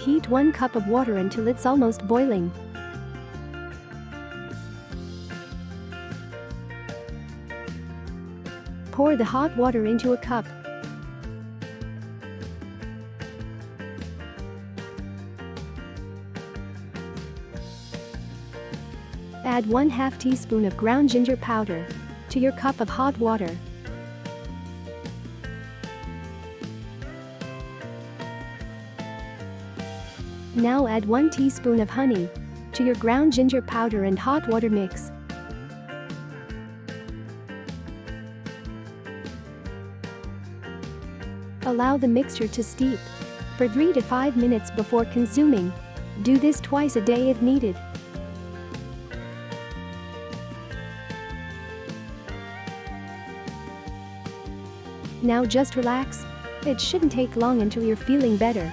Heat 1 cup of water until it's almost boiling. Pour the hot water into a cup. Add 1/2 teaspoon of ground ginger powder to your cup of hot water. Now add 1 teaspoon of honey to your ground ginger powder and hot water mix. Allow the mixture to steep for 3 to 5 minutes before consuming. Do this twice a day if needed. Now just relax. It shouldn't take long until you're feeling better.